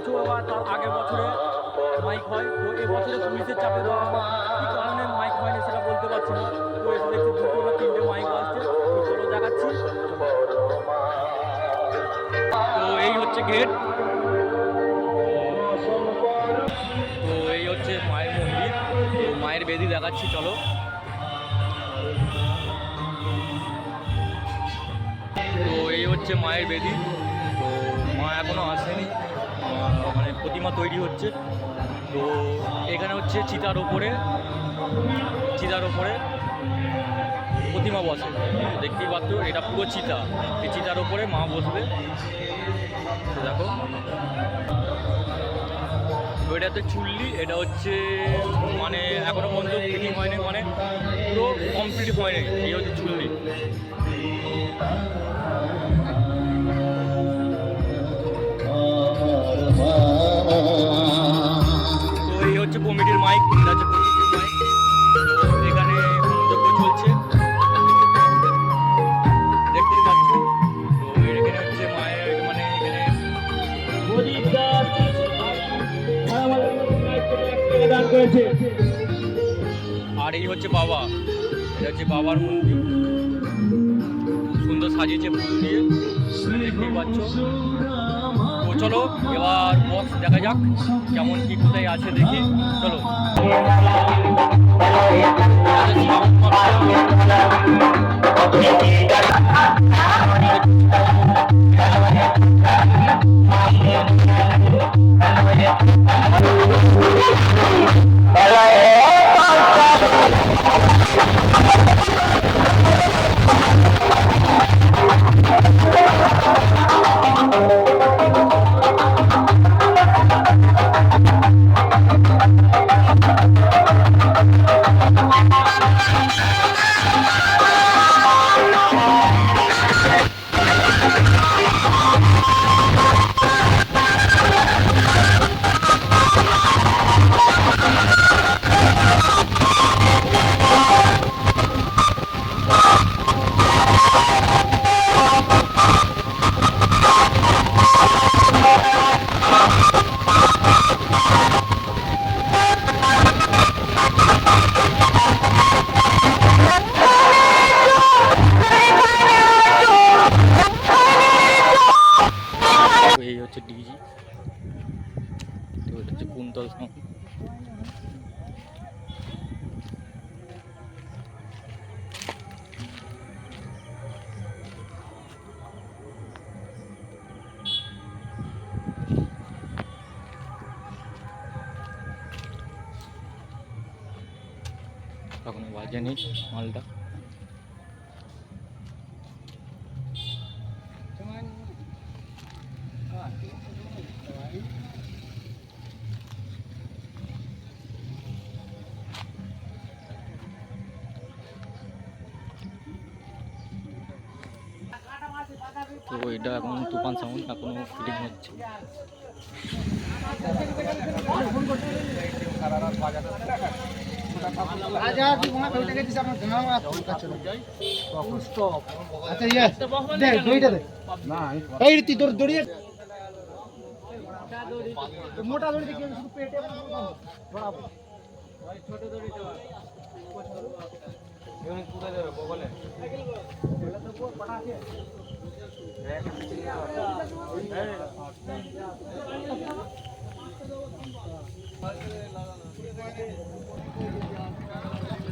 বছর বা তার আগের বছরে মাইক হয়, তো এবছরে পুলিশের চাপে বা কী কারণে মাইক হয়নি সেটা বলতে পারছি না। তো এসে দেখছি 2টো না 3টে মাইক আসছে, তো চলো দেখাচ্ছি। তো এই হচ্ছে গেট, তো এই হচ্ছে মায়ের মন্দির, তো মায়ের বেদি দেখাচ্ছি চলো। তো এই হচ্ছে মায়ের বেদি, তো মা এখনও আসেনি, মানে প্রতিমা তৈরি হচ্ছে। তো এখানে হচ্ছে চিতার ওপরে প্রতিমা বসে, দেখতেই পাচ্ছ এটা পুরো চিতা, এই চিতার ওপরে মা বসবে। তো দেখো তো এটা হচ্ছে চুল্লি, এটা হচ্ছে মানে এখনো পর্যন্ত ফিটিং হয়নি, মানে পুরো কমপ্লিট হয়নি, এই হচ্ছে চুল্লি। তো এই হচ্ছে কমিটির মাইক, এটা হচ্ছে কমিটির মাইক। তো এখানে হোমযজ্ঞ চলছে দেখতেই পাচ্ছ। তো এখানে হচ্ছে মায়ের মানে এখানে আর এই হচ্ছে বাবা, এটা হচ্ছে বাবার মন্দির, সুন্দর সাজিয়েছে ফুল দিয়ে দেখতেই পাচ্ছ। তো চলো এবার বক্স দেখা যাক কেমন কি কোথায় আছে দেখি, চলো। এই হচ্ছে ডিজি, তো এটা হচ্ছে কুন্তল সাউন্ড। এখনো বাজেনি মালটা। তো এটা এখন তুফান সাউন্ড এখনো ফিটিং হচ্ছে। মোটা দড়ি দেখি শুধু পেটে ধরাবো, ছোট দড়ি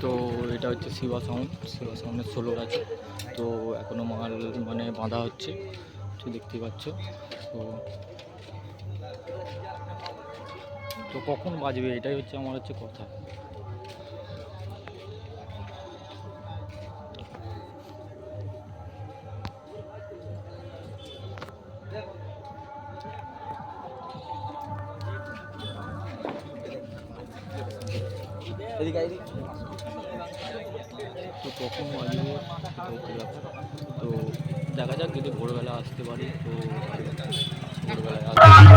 তো এটা হচ্ছে শিবা সাউন্ডের সোলোর আছে, তো এখনো মাল মানে বাঁধা হচ্ছে, তো দেখতে পাচ্ছ। তো কখন বাজবে এটাই হচ্ছে আমার হচ্ছে কথা। তো কখন বাজবে সেটা হচ্ছে ব্যাপার। তো দেখা যাক, যদি ভোরবেলা আসতে পারি তো ভোরবেলায় আসবে।